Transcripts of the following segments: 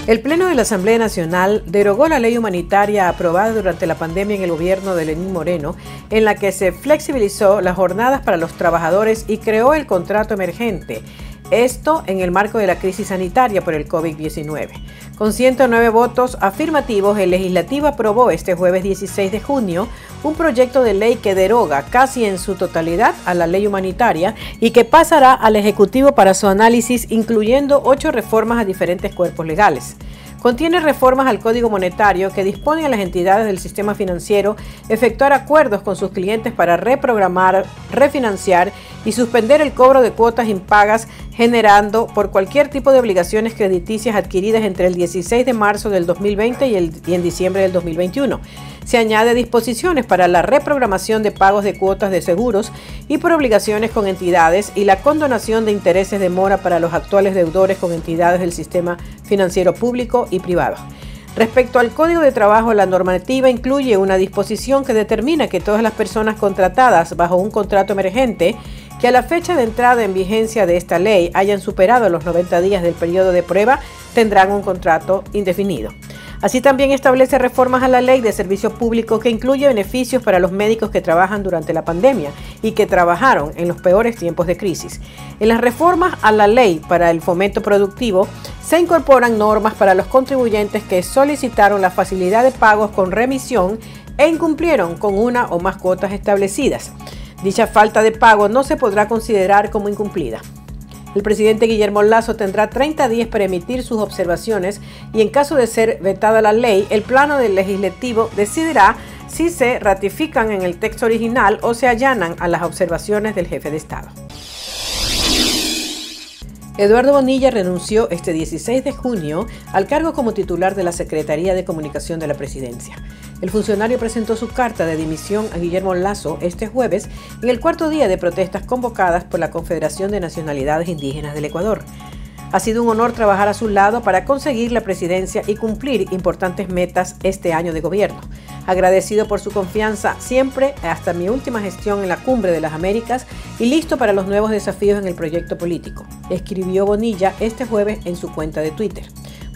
El Pleno de la Asamblea Nacional derogó la ley humanitaria aprobada durante la pandemia en el gobierno de Lenín Moreno, en la que se flexibilizó las jornadas para los trabajadores y creó el contrato emergente. Esto en el marco de la crisis sanitaria por el COVID-19. Con 109 votos afirmativos, el Legislativo aprobó este jueves 16 de junio un proyecto de ley que deroga casi en su totalidad a la ley humanitaria y que pasará al Ejecutivo para su análisis, incluyendo 8 reformas a diferentes cuerpos legales. Contiene reformas al Código Monetario que disponen a las entidades del sistema financiero efectuar acuerdos con sus clientes para reprogramar, refinanciar y suspender el cobro de cuotas impagas generando por cualquier tipo de obligaciones crediticias adquiridas entre el 16 de marzo del 2020 y en diciembre del 2021. Se añade disposiciones para la reprogramación de pagos de cuotas de seguros y por obligaciones con entidades y la condonación de intereses de mora para los actuales deudores con entidades del sistema financiero público y privado. Respecto al Código de Trabajo, la normativa incluye una disposición que determina que todas las personas contratadas bajo un contrato emergente que a la fecha de entrada en vigencia de esta ley hayan superado los 90 días del periodo de prueba tendrán un contrato indefinido. Así también establece reformas a la Ley de Servicio Público que incluye beneficios para los médicos que trabajan durante la pandemia y que trabajaron en los peores tiempos de crisis. En las reformas a la Ley para el Fomento Productivo se incorporan normas para los contribuyentes que solicitaron la facilidad de pagos con remisión e incumplieron con una o más cuotas establecidas. Dicha falta de pago no se podrá considerar como incumplida. El presidente Guillermo Lasso tendrá 30 días para emitir sus observaciones y en caso de ser vetada la ley, el Pleno del Legislativo decidirá si se ratifican en el texto original o se allanan a las observaciones del jefe de Estado. Eduardo Bonilla renunció este 16 de junio al cargo como titular de la Secretaría de Comunicación de la Presidencia. El funcionario presentó su carta de dimisión a Guillermo Lasso este jueves en el cuarto día de protestas convocadas por la Confederación de Nacionalidades Indígenas del Ecuador. Ha sido un honor trabajar a su lado para conseguir la presidencia y cumplir importantes metas este año de gobierno. Agradecido por su confianza siempre hasta mi última gestión en la Cumbre de las Américas y listo para los nuevos desafíos en el proyecto político, escribió Bonilla este jueves en su cuenta de Twitter.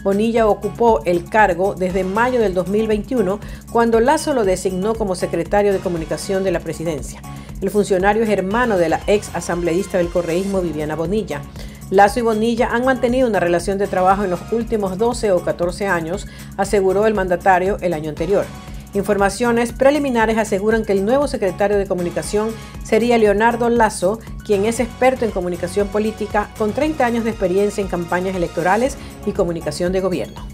Bonilla ocupó el cargo desde mayo del 2021, cuando Lasso lo designó como secretario de Comunicación de la Presidencia. El funcionario es hermano de la ex asambleísta del correísmo Viviana Bonilla. Lasso y Bonilla han mantenido una relación de trabajo en los últimos 12 o 14 años, aseguró el mandatario el año anterior. Informaciones preliminares aseguran que el nuevo secretario de Comunicación sería Leonardo Lasso, quien es experto en comunicación política con 30 años de experiencia en campañas electorales y comunicación de gobierno.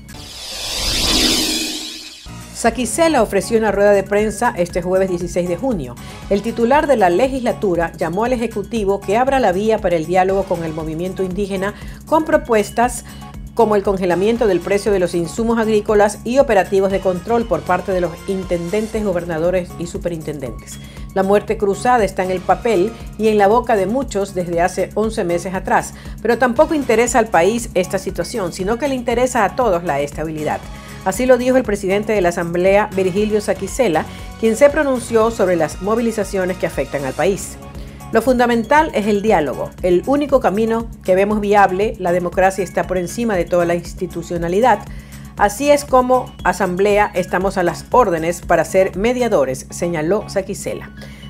Saquicela ofreció una rueda de prensa este jueves 16 de junio. El titular de la legislatura llamó al Ejecutivo que abra la vía para el diálogo con el movimiento indígena con propuestas como el congelamiento del precio de los insumos agrícolas y operativos de control por parte de los intendentes, gobernadores y superintendentes. La muerte cruzada está en el papel y en la boca de muchos desde hace 11 meses atrás, pero tampoco interesa al país esta situación, sino que le interesa a todos la estabilidad. Así lo dijo el presidente de la Asamblea, Virgilio Saquicela, quien se pronunció sobre las movilizaciones que afectan al país. Lo fundamental es el diálogo, el único camino que vemos viable. La democracia está por encima de toda la institucionalidad. Así es como Asamblea estamos a las órdenes para ser mediadores, señaló Saquicela.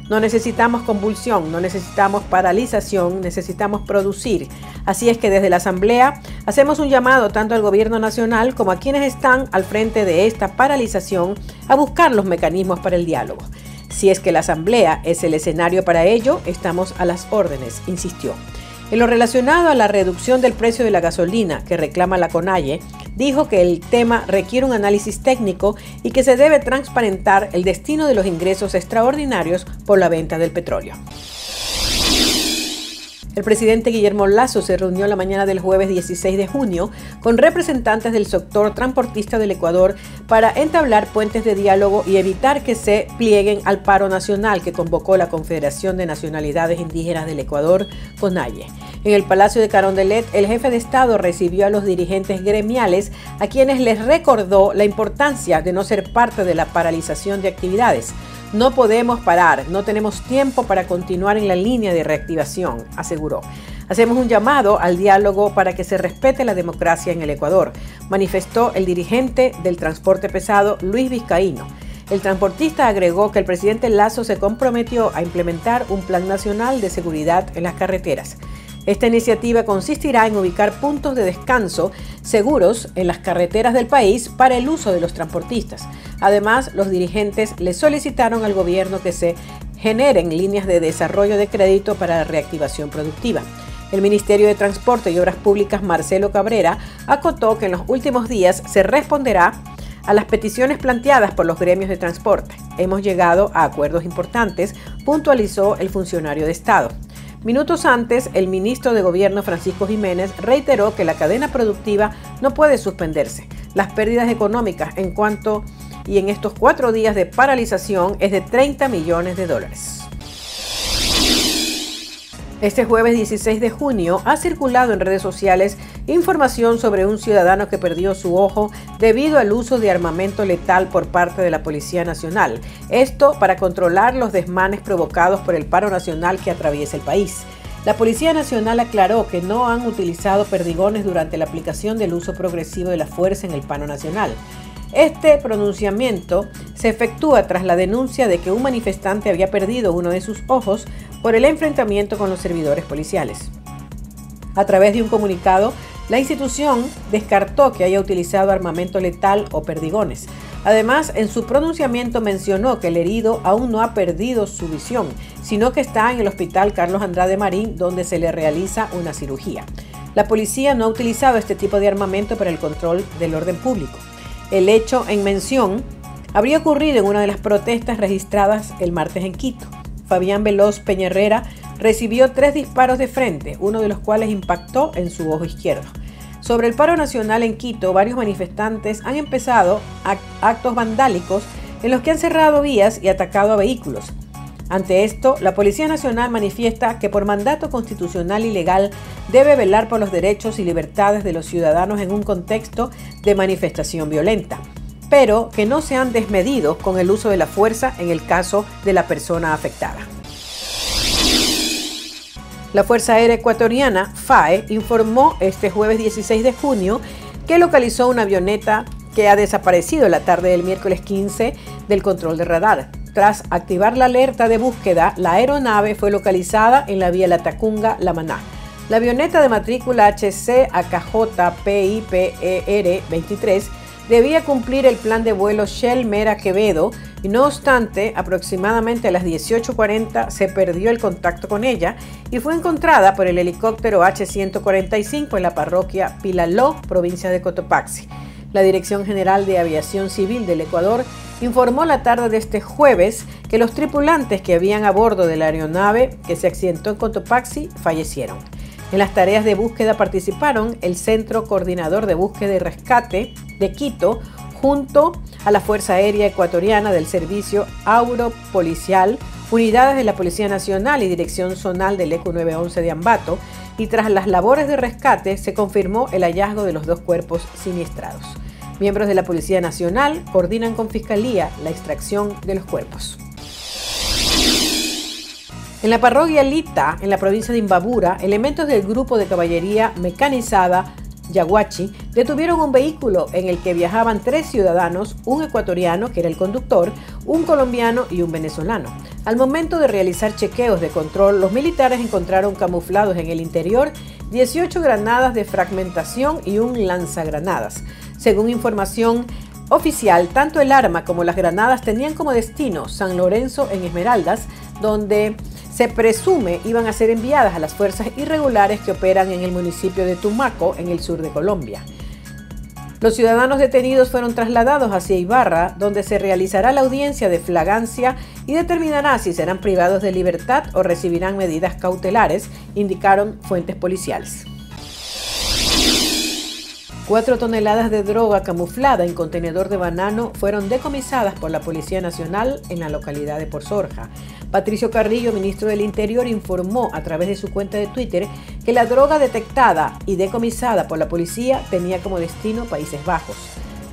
No necesitamos convulsión, no necesitamos paralización, necesitamos producir. Así es que desde la Asamblea hacemos un llamado tanto al Gobierno Nacional como a quienes están al frente de esta paralización a buscar los mecanismos para el diálogo. Si es que la Asamblea es el escenario para ello, estamos a las órdenes, insistió. En lo relacionado a la reducción del precio de la gasolina que reclama la CONAIE, dijo que el tema requiere un análisis técnico y que se debe transparentar el destino de los ingresos extraordinarios por la venta del petróleo. El presidente Guillermo Lasso se reunió la mañana del jueves 16 de junio con representantes del sector transportista del Ecuador para entablar puentes de diálogo y evitar que se plieguen al paro nacional que convocó la Confederación de Nacionalidades Indígenas del Ecuador, CONAIE. En el Palacio de Carondelet, el jefe de Estado recibió a los dirigentes gremiales, a quienes les recordó la importancia de no ser parte de la paralización de actividades. No podemos parar, no tenemos tiempo para continuar en la línea de reactivación, aseguró. Hacemos un llamado al diálogo para que se respete la democracia en el Ecuador, manifestó el dirigente del transporte pesado, Luis Vizcaíno. El transportista agregó que el presidente Lasso se comprometió a implementar un plan nacional de seguridad en las carreteras. Esta iniciativa consistirá en ubicar puntos de descanso seguros en las carreteras del país para el uso de los transportistas. Además, los dirigentes le solicitaron al gobierno que se generen líneas de desarrollo de crédito para la reactivación productiva. El Ministerio de Transporte y Obras Públicas, Marcelo Cabrera, acotó que en los últimos días se responderá a las peticiones planteadas por los gremios de transporte. Hemos llegado a acuerdos importantes, puntualizó el funcionario de Estado. Minutos antes, el ministro de Gobierno, Francisco Jiménez, reiteró que la cadena productiva no puede suspenderse. Las pérdidas económicas en estos 4 días de paralización es de 30 millones de dólares. Este jueves 16 de junio ha circulado en redes sociales información sobre un ciudadano que perdió su ojo debido al uso de armamento letal por parte de la Policía Nacional. Esto para controlar los desmanes provocados por el paro nacional que atraviesa el país. La Policía Nacional aclaró que no han utilizado perdigones durante la aplicación del uso progresivo de la fuerza en el paro nacional. Este pronunciamiento se efectúa tras la denuncia de que un manifestante había perdido uno de sus ojos por el enfrentamiento con los servidores policiales. A través de un comunicado, la institución descartó que haya utilizado armamento letal o perdigones. Además, en su pronunciamiento mencionó que el herido aún no ha perdido su visión, sino que está en el Hospital Carlos Andrade Marín, donde se le realiza una cirugía. La policía no ha utilizado este tipo de armamento para el control del orden público. El hecho en mención habría ocurrido en una de las protestas registradas el martes en Quito. Fabián Veloz Peña-Herrera recibió 3 disparos de frente, uno de los cuales impactó en su ojo izquierdo. Sobre el paro nacional en Quito, varios manifestantes han empezado actos vandálicos en los que han cerrado vías y atacado a vehículos. Ante esto, la Policía Nacional manifiesta que por mandato constitucional y legal debe velar por los derechos y libertades de los ciudadanos en un contexto de manifestación violenta, pero que no sean desmedidos con el uso de la fuerza en el caso de la persona afectada. La Fuerza Aérea Ecuatoriana, FAE, informó este jueves 16 de junio que localizó una avioneta que ha desaparecido la tarde del miércoles 15 del control de radar. Tras activar la alerta de búsqueda, la aeronave fue localizada en la vía Latacunga-La Maná. La avioneta de matrícula HC-AKJ-PIPER 23 debía cumplir el plan de vuelo Shell Mera Quevedo y no obstante, aproximadamente a las 18:40 se perdió el contacto con ella y fue encontrada por el helicóptero H-145 en la parroquia Pilaló, provincia de Cotopaxi. La Dirección General de Aviación Civil del Ecuador informó la tarde de este jueves que los tripulantes que habían a bordo de la aeronave que se accidentó en Cotopaxi fallecieron. En las tareas de búsqueda participaron el Centro Coordinador de Búsqueda y Rescate de Quito, junto a la Fuerza Aérea Ecuatoriana del Servicio Aeropolicial, unidades de la Policía Nacional y Dirección Zonal del ECU 911 de Ambato, y tras las labores de rescate se confirmó el hallazgo de los 2 cuerpos siniestrados. Miembros de la Policía Nacional coordinan con Fiscalía la extracción de los cuerpos. En la parroquia Lita, en la provincia de Imbabura, elementos del grupo de caballería mecanizada Yaguachi detuvieron un vehículo en el que viajaban 3 ciudadanos, un ecuatoriano, que era el conductor, un colombiano y un venezolano. Al momento de realizar chequeos de control, los militares encontraron camuflados en el interior 18 granadas de fragmentación y un lanzagranadas. Según información oficial, tanto el arma como las granadas tenían como destino San Lorenzo en Esmeraldas, donde se presume iban a ser enviadas a las fuerzas irregulares que operan en el municipio de Tumaco, en el sur de Colombia. Los ciudadanos detenidos fueron trasladados hacia Ibarra, donde se realizará la audiencia de flagrancia y determinará si serán privados de libertad o recibirán medidas cautelares, indicaron fuentes policiales. 4 toneladas de droga camuflada en contenedor de banano fueron decomisadas por la Policía Nacional en la localidad de Porzorja. Patricio Carrillo, ministro del Interior, informó a través de su cuenta de Twitter que la droga detectada y decomisada por la policía tenía como destino Países Bajos.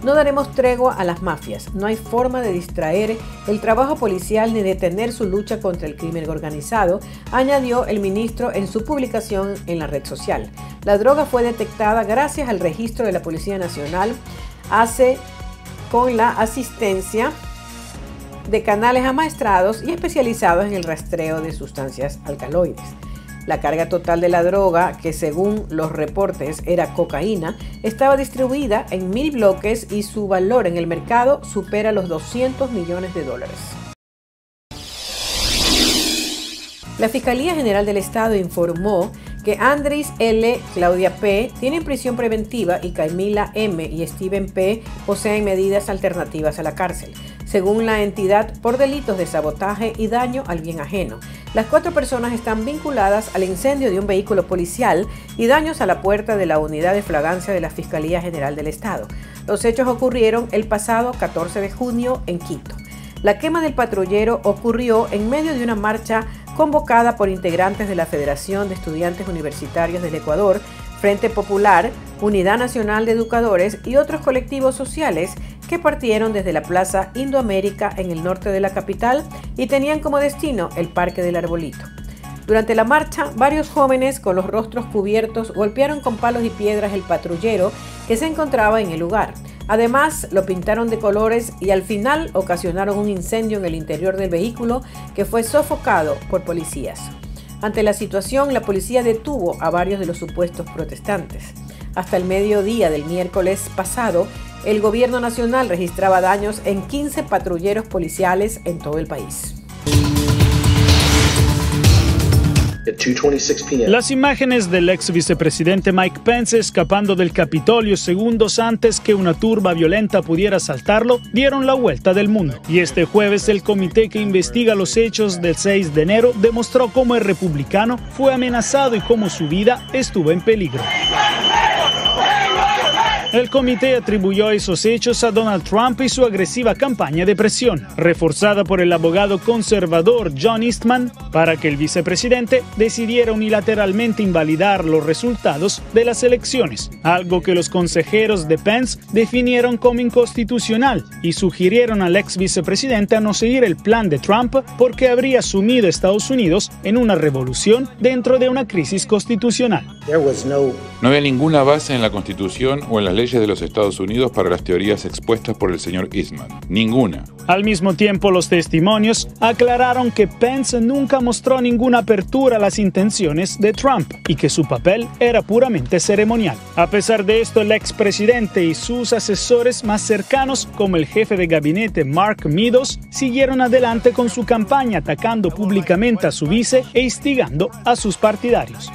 No daremos tregua a las mafias. No hay forma de distraer el trabajo policial ni detener su lucha contra el crimen organizado, añadió el ministro en su publicación en la red social. La droga fue detectada gracias al registro de la Policía Nacional, con la asistencia de canales amaestrados y especializados en el rastreo de sustancias alcaloides. La carga total de la droga, que según los reportes era cocaína, estaba distribuida en 1.000 bloques y su valor en el mercado supera los $200 millones. La Fiscalía General del Estado informó que Andris L., Claudia P. tienen prisión preventiva y Camila M. y Steven P. poseen medidas alternativas a la cárcel, según la entidad, por delitos de sabotaje y daño al bien ajeno. Las 4 personas están vinculadas al incendio de un vehículo policial y daños a la puerta de la unidad de flagrancia de la Fiscalía General del Estado. Los hechos ocurrieron el pasado 14 de junio en Quito. La quema del patrullero ocurrió en medio de una marcha convocada por integrantes de la Federación de Estudiantes Universitarios del Ecuador, Frente Popular, Unidad Nacional de Educadores y otros colectivos sociales que partieron desde la Plaza Indoamérica en el norte de la capital y tenían como destino el Parque del Arbolito. Durante la marcha, varios jóvenes con los rostros cubiertos golpearon con palos y piedras el patrullero que se encontraba en el lugar. Además, lo pintaron de colores y al final ocasionaron un incendio en el interior del vehículo que fue sofocado por policías. Ante la situación, la policía detuvo a varios de los supuestos protestantes. Hasta el mediodía del miércoles pasado, el gobierno nacional registraba daños en 15 patrulleros policiales en todo el país. Las imágenes del ex vicepresidente Mike Pence escapando del Capitolio segundos antes que una turba violenta pudiera asaltarlo dieron la vuelta del mundo. Y este jueves el comité que investiga los hechos del 6 de enero demostró cómo el republicano fue amenazado y cómo su vida estuvo en peligro. El comité atribuyó esos hechos a Donald Trump y su agresiva campaña de presión, reforzada por el abogado conservador John Eastman, para que el vicepresidente decidiera unilateralmente invalidar los resultados de las elecciones, algo que los consejeros de Pence definieron como inconstitucional y sugirieron al ex vicepresidente a no seguir el plan de Trump porque habría sumido a Estados Unidos en una revolución dentro de una crisis constitucional. No había ninguna base en la Constitución o en las leyes de los Estados Unidos para las teorías expuestas por el señor Eastman. Ninguna. Al mismo tiempo, los testimonios aclararon que Pence nunca mostró ninguna apertura a las intenciones de Trump y que su papel era puramente ceremonial. A pesar de esto, el expresidente y sus asesores más cercanos, como el jefe de gabinete Mark Meadows, siguieron adelante con su campaña atacando públicamente a su vice e instigando a sus partidarios.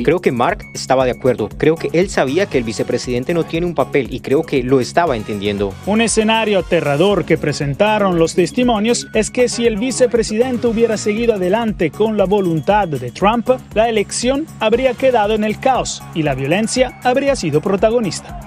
Creo que Mark estaba de acuerdo. Creo que él sabía que el vicepresidente no tiene un papel y creo que lo estaba entendiendo. Un escenario aterrador que presentaron los testimonios es que si el vicepresidente hubiera seguido adelante con la voluntad de Trump, la elección habría quedado en el caos y la violencia habría sido protagonista.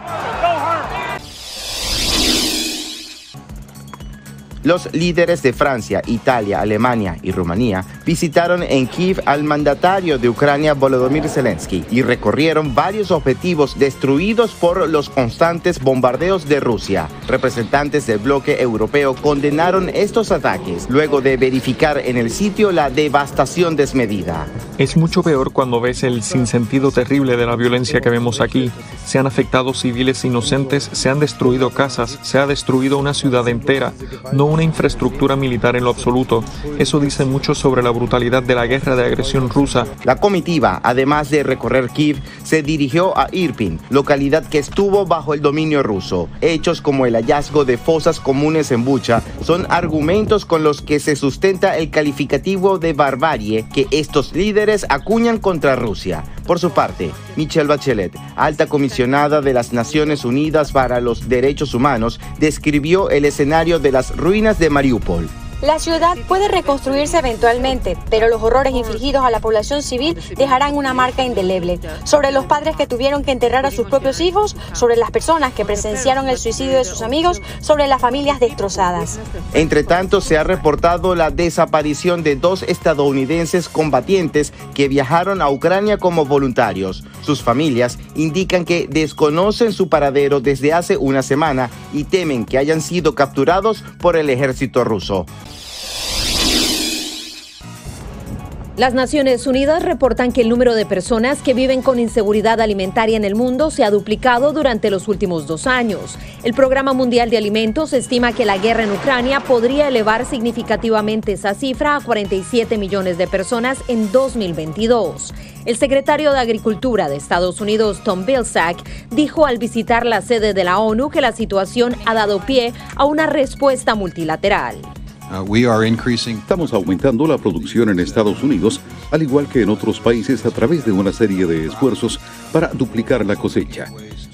Los líderes de Francia, Italia, Alemania y Rumanía visitaron en Kiev al mandatario de Ucrania, Volodymyr Zelensky, y recorrieron varios objetivos destruidos por los constantes bombardeos de Rusia. Representantes del bloque europeo condenaron estos ataques, luego de verificar en el sitio la devastación desmedida. Es mucho peor cuando ves el sinsentido terrible de la violencia que vemos aquí. Se han afectado civiles inocentes, se han destruido casas, se ha destruido una ciudad entera, no una infraestructura militar en lo absoluto. Eso dice mucho sobre la brutalidad de la guerra de agresión rusa. La comitiva, además de recorrer Kiev, se dirigió a Irpin, localidad que estuvo bajo el dominio ruso. Hechos como el hallazgo de fosas comunes en Bucha son argumentos con los que se sustenta el calificativo de barbarie que estos líderes acuñan contra Rusia. Por su parte, Michelle Bachelet, alta comisionada de las Naciones Unidas para los Derechos Humanos, describió el escenario de las ruinas de Mariupol. La ciudad puede reconstruirse eventualmente, pero los horrores infligidos a la población civil dejarán una marca indeleble sobre los padres que tuvieron que enterrar a sus propios hijos, sobre las personas que presenciaron el suicidio de sus amigos, sobre las familias destrozadas. Entre tanto, se ha reportado la desaparición de 2 estadounidenses combatientes que viajaron a Ucrania como voluntarios. Sus familias indican que desconocen su paradero desde hace una semana y temen que hayan sido capturados por el ejército ruso. Las Naciones Unidas reportan que el número de personas que viven con inseguridad alimentaria en el mundo se ha duplicado durante los últimos 2 años. El Programa Mundial de Alimentos estima que la guerra en Ucrania podría elevar significativamente esa cifra a 47 millones de personas en 2022. El secretario de Agricultura de Estados Unidos, Tom Vilsack, dijo al visitar la sede de la ONU que la situación ha dado pie a una respuesta multilateral. Estamos aumentando la producción en Estados Unidos, al igual que en otros países, a través de una serie de esfuerzos para duplicar la cosecha.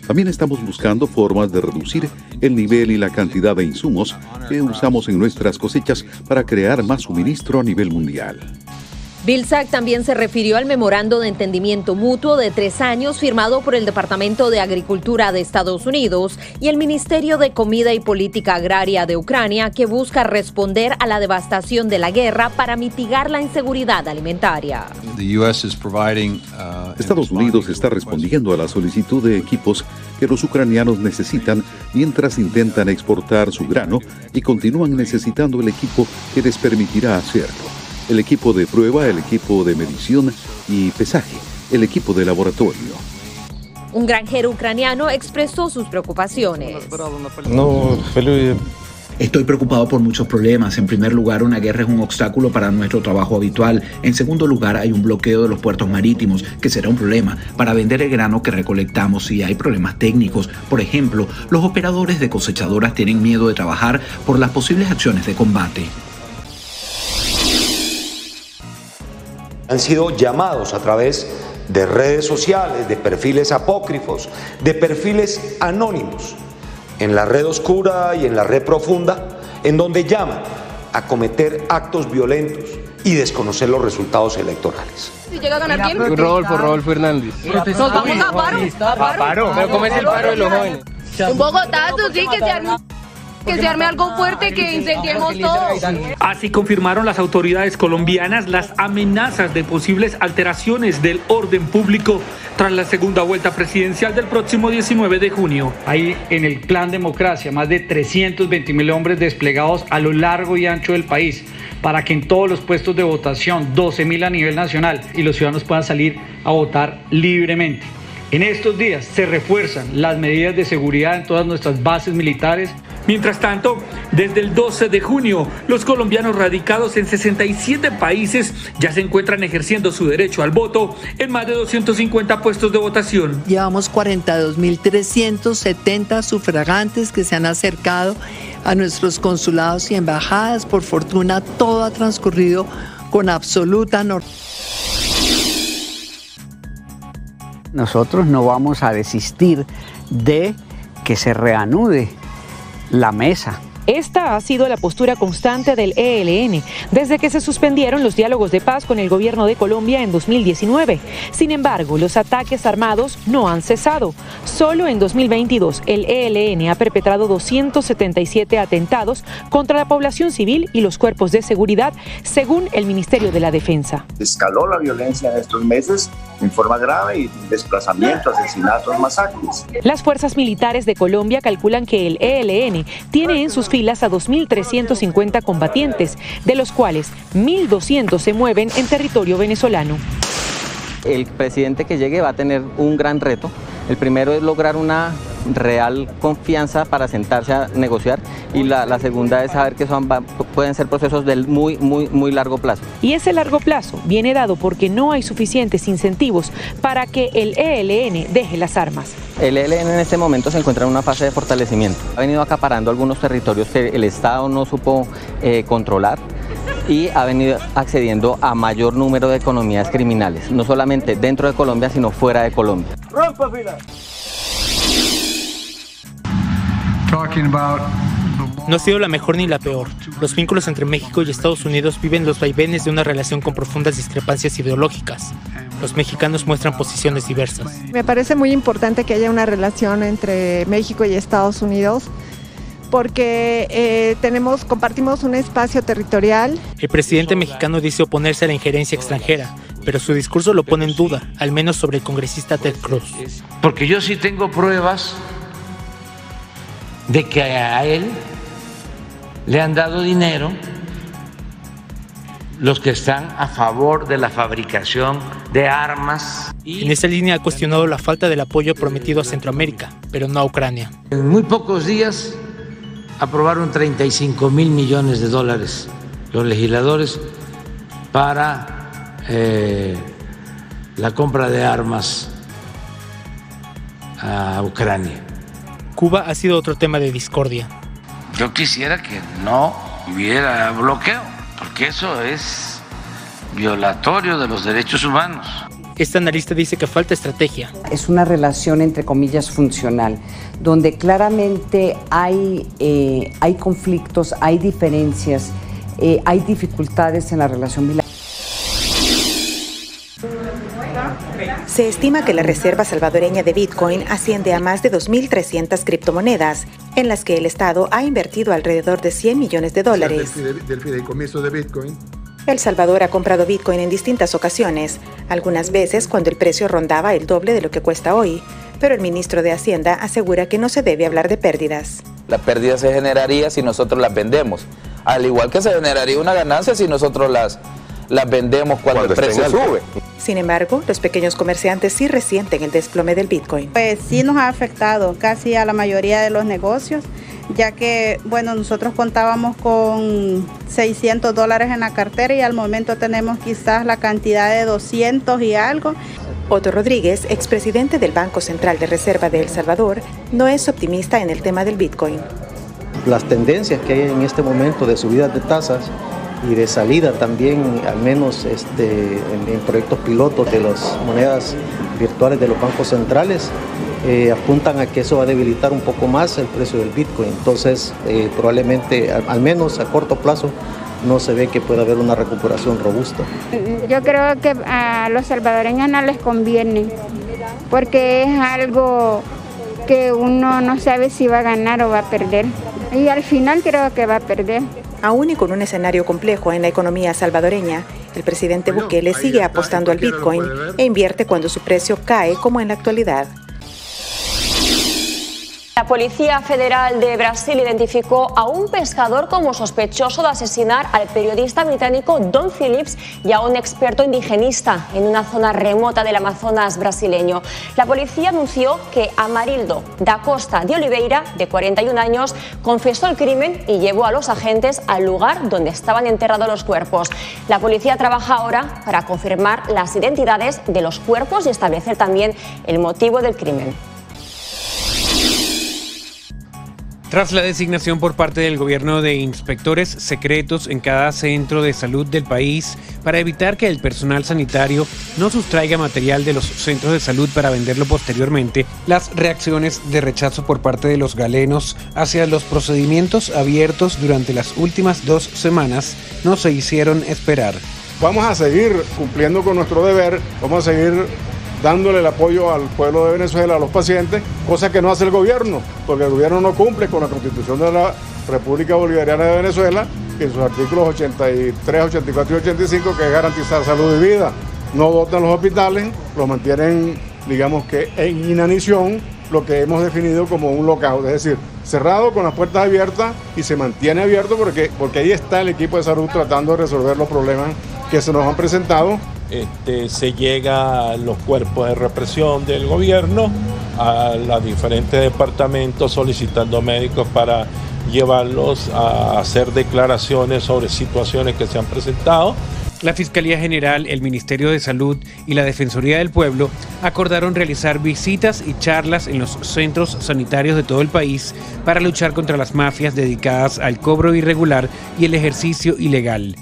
También estamos buscando formas de reducir el nivel y la cantidad de insumos que usamos en nuestras cosechas para crear más suministro a nivel mundial. Vilsack también se refirió al memorando de entendimiento mutuo de 3 años firmado por el Departamento de Agricultura de Estados Unidos y el Ministerio de Comida y Política Agraria de Ucrania, que busca responder a la devastación de la guerra para mitigar la inseguridad alimentaria. Estados Unidos está respondiendo a la solicitud de equipos que los ucranianos necesitan mientras intentan exportar su grano y continúan necesitando el equipo que les permitirá hacerlo. El equipo de prueba, el equipo de medición y pesaje, el equipo de laboratorio. Un granjero ucraniano expresó sus preocupaciones. Estoy preocupado por muchos problemas. En primer lugar, una guerra es un obstáculo para nuestro trabajo habitual. En segundo lugar, hay un bloqueo de los puertos marítimos, que será un problema para vender el grano que recolectamos si hay problemas técnicos. Por ejemplo, los operadores de cosechadoras tienen miedo de trabajar por las posibles acciones de combate. Han sido llamados a través de redes sociales, de perfiles apócrifos, de perfiles anónimos, en la red oscura y en la red profunda, en donde llaman a cometer actos violentos y desconocer los resultados electorales. Si llega a ganar quién? Rodolfo Hernández. Nos vamos a paro. Pero ¿cómo es el paro de los jóvenes? Un bogotazo, sí, que se arme algo fuerte, que incendiemos todo. Así confirmaron las autoridades colombianas las amenazas de posibles alteraciones del orden público tras la segunda vuelta presidencial del próximo 19 de junio. Hay en el Plan Democracia más de 320.000 hombres desplegados a lo largo y ancho del país para que en todos los puestos de votación, 12.000 a nivel nacional, y los ciudadanos puedan salir a votar libremente. En estos días se refuerzan las medidas de seguridad en todas nuestras bases militares. Mientras tanto, desde el 12 de junio, los colombianos radicados en 67 países ya se encuentran ejerciendo su derecho al voto en más de 250 puestos de votación. Llevamos 42.370 sufragantes que se han acercado a nuestros consulados y embajadas. Por fortuna, todo ha transcurrido con absoluta normalidad. Nosotros no vamos a desistir de que se reanude la mesa. Esta ha sido la postura constante del ELN desde que se suspendieron los diálogos de paz con el gobierno de Colombia en 2019. Sin embargo, los ataques armados no han cesado. Solo en 2022, el ELN ha perpetrado 277 atentados contra la población civil y los cuerpos de seguridad, según el Ministerio de la Defensa. Escaló la violencia en estos meses en forma grave y desplazamientos, asesinatos, masacres. Las fuerzas militares de Colombia calculan que el ELN tiene en sus filas a 2.350 combatientes, de los cuales 1.200 se mueven en territorio venezolano. El presidente que llegue va a tener un gran reto. El primero es lograr una real confianza para sentarse a negociar, y la segunda es saber que pueden ser procesos del muy largo plazo. Y ese largo plazo viene dado porque no hay suficientes incentivos para que el ELN deje las armas. El ELN en este momento se encuentra en una fase de fortalecimiento. Ha venido acaparando algunos territorios que el Estado no supo controlar, y ha venido accediendo a mayor número de economías criminales, no solamente dentro de Colombia, sino fuera de Colombia. ¡Rompa fila! No ha sido la mejor ni la peor. Los vínculos entre México y Estados Unidos viven los vaivenes de una relación con profundas discrepancias ideológicas. Los mexicanos muestran posiciones diversas. Me parece muy importante que haya una relación entre México y Estados Unidos, porque compartimos un espacio territorial. El presidente mexicano dice oponerse a la injerencia extranjera, pero su discurso lo pone en duda, al menos sobre el congresista Ted Cruz. Porque yo sí tengo pruebas de que a él le han dado dinero los que están a favor de la fabricación de armas. En esa línea ha cuestionado la falta del apoyo prometido a Centroamérica, pero no a Ucrania. En muy pocos días aprobaron 35 mil millones de dólares los legisladores para la compra de armas a Ucrania. Cuba ha sido otro tema de discordia. Yo quisiera que no hubiera bloqueo, porque eso es violatorio de los derechos humanos. Este analista dice que falta estrategia. Es una relación entre comillas funcional, donde claramente hay conflictos, hay diferencias, hay dificultades en la relación bilateral. Se estima que la reserva salvadoreña de Bitcoin asciende a más de 2.300 criptomonedas, en las que el Estado ha invertido alrededor de $100 millones. Del fideicomiso de Bitcoin. El Salvador ha comprado Bitcoin en distintas ocasiones, algunas veces cuando el precio rondaba el doble de lo que cuesta hoy, pero el ministro de Hacienda asegura que no se debe hablar de pérdidas. La pérdida se generaría si nosotros las vendemos, al igual que se generaría una ganancia si nosotros las vendemos cuando el precio sube. Sin embargo, los pequeños comerciantes sí resienten el desplome del Bitcoin. Pues sí nos ha afectado casi a la mayoría de los negocios, ya que, bueno, nosotros contábamos con $600 en la cartera y al momento tenemos quizás la cantidad de 200 y algo. Otto Rodríguez, expresidente del Banco Central de Reserva de El Salvador, no es optimista en el tema del Bitcoin. Las tendencias que hay en este momento de subidas de tasas y de salida también, al menos en proyectos pilotos de las monedas virtuales de los bancos centrales, apuntan a que eso va a debilitar un poco más el precio del Bitcoin. Entonces, probablemente, al menos a corto plazo, no se ve que pueda haber una recuperación robusta. Yo creo que a los salvadoreños no les conviene, porque es algo que uno no sabe si va a ganar o va a perder. Y al final creo que va a perder. Aún y con un escenario complejo en la economía salvadoreña, el presidente Bukele sigue apostando al Bitcoin e invierte cuando su precio cae, como en la actualidad. La Policía Federal de Brasil identificó a un pescador como sospechoso de asesinar al periodista británico Dom Phillips y a un experto indigenista en una zona remota del Amazonas brasileño. La policía anunció que Amarildo da Costa de Oliveira, de 41 años, confesó el crimen y llevó a los agentes al lugar donde estaban enterrados los cuerpos. La policía trabaja ahora para confirmar las identidades de los cuerpos y establecer también el motivo del crimen. Tras la designación por parte del gobierno de inspectores secretos en cada centro de salud del país para evitar que el personal sanitario no sustraiga material de los centros de salud para venderlo posteriormente, las reacciones de rechazo por parte de los galenos hacia los procedimientos abiertos durante las últimas 2 semanas no se hicieron esperar. Vamos a seguir cumpliendo con nuestro deber, vamos a seguir dándole el apoyo al pueblo de Venezuela, a los pacientes, cosa que no hace el gobierno, porque el gobierno no cumple con la Constitución de la República Bolivariana de Venezuela y en sus artículos 83, 84 y 85, que es garantizar salud y vida. No dotan los hospitales, los mantienen, digamos que en inanición, lo que hemos definido como un lockout, es decir, cerrado con las puertas abiertas y se mantiene abierto porque ahí está el equipo de salud tratando de resolver los problemas que se nos han presentado. Se llega a los cuerpos de represión del gobierno, a los diferentes departamentos solicitando médicos para llevarlos a hacer declaraciones sobre situaciones que se han presentado. La Fiscalía General, el Ministerio de Salud y la Defensoría del Pueblo acordaron realizar visitas y charlas en los centros sanitarios de todo el país para luchar contra las mafias dedicadas al cobro irregular y el ejercicio ilegal.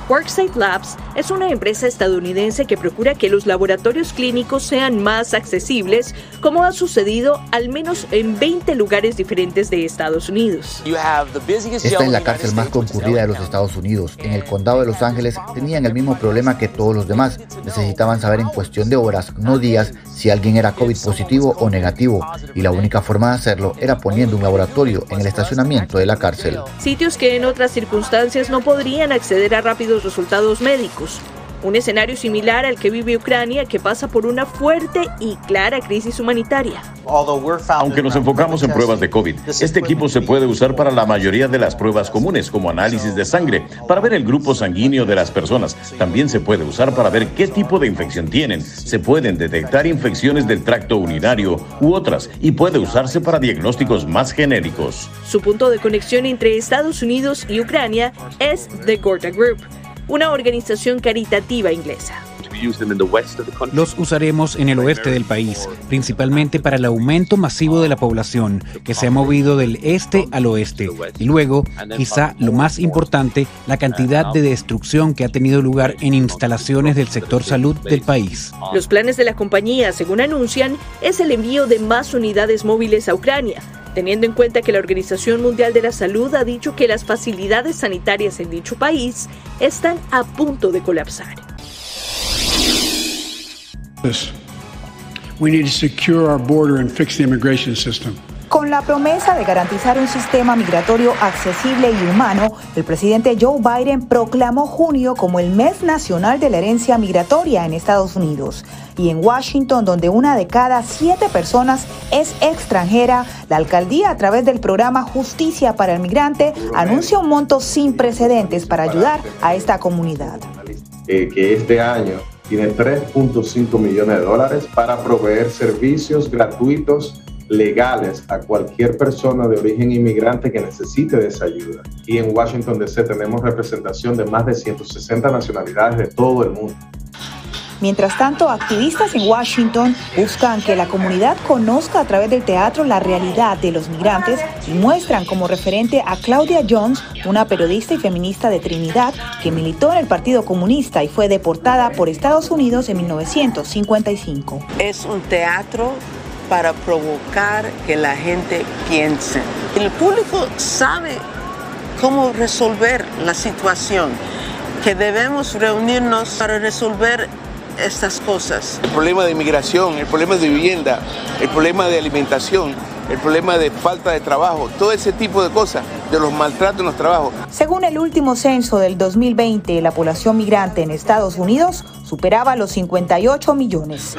WorkSafe Labs es una empresa estadounidense que procura que los laboratorios clínicos sean más accesibles, como ha sucedido al menos en 20 lugares diferentes de Estados Unidos. Esta es la cárcel más concurrida de los Estados Unidos. En el condado de Los Ángeles tenían el mismo problema que todos los demás. Necesitaban saber en cuestión de horas, no días, si alguien era COVID positivo o negativo. Y la única forma de hacerlo era poniendo un laboratorio en el estacionamiento de la cárcel. Sitios que en otras circunstancias no podrían acceder a rápidos resultados médicos. un escenario similar al que vive Ucrania, que pasa por una fuerte y clara crisis humanitaria. Aunque nos enfocamos en pruebas de COVID, este equipo se puede usar para la mayoría de las pruebas comunes, como análisis de sangre, para ver el grupo sanguíneo de las personas. También se puede usar para ver qué tipo de infección tienen. Se pueden detectar infecciones del tracto urinario u otras, y puede usarse para diagnósticos más genéricos. Su punto de conexión entre Estados Unidos y Ucrania es The Gorta Group, una organización caritativa inglesa. Los usaremos en el oeste del país, principalmente para el aumento masivo de la población, que se ha movido del este al oeste. Y luego, quizá lo más importante, la cantidad de destrucción que ha tenido lugar en instalaciones del sector salud del país. Los planes de la compañía, según anuncian, es el envío de más unidades móviles a Ucrania, teniendo en cuenta que la Organización Mundial de la Salud ha dicho que las facilidades sanitarias en dicho país están a punto de colapsar. We need to secure our border and fix the immigration system. Con la promesa de garantizar un sistema migratorio accesible y humano, el presidente Joe Biden proclamó junio como el mes nacional de la herencia migratoria en Estados Unidos. Y en Washington, donde una de cada 7 personas es extranjera, la alcaldía, a través del programa Justicia para el Migrante, anuncia un monto sin precedentes para ayudar a esta comunidad. Que este año tiene $3.5 millones para proveer servicios gratuitos legales a cualquier persona de origen inmigrante que necesite de esa ayuda. Y en Washington DC tenemos representación de más de 160 nacionalidades de todo el mundo. Mientras tanto, activistas en Washington buscan que la comunidad conozca a través del teatro la realidad de los migrantes y muestran como referente a Claudia Jones, una periodista y feminista de Trinidad que militó en el Partido Comunista y fue deportada por Estados Unidos en 1955. Es un teatro para provocar que la gente piense. El público sabe cómo resolver la situación, que debemos reunirnos para resolver estas cosas. El problema de inmigración, el problema de vivienda, el problema de alimentación, el problema de falta de trabajo, todo ese tipo de cosas, de los maltratos en los trabajos. Según el último censo del 2020, la población migrante en Estados Unidos superaba los 58 millones.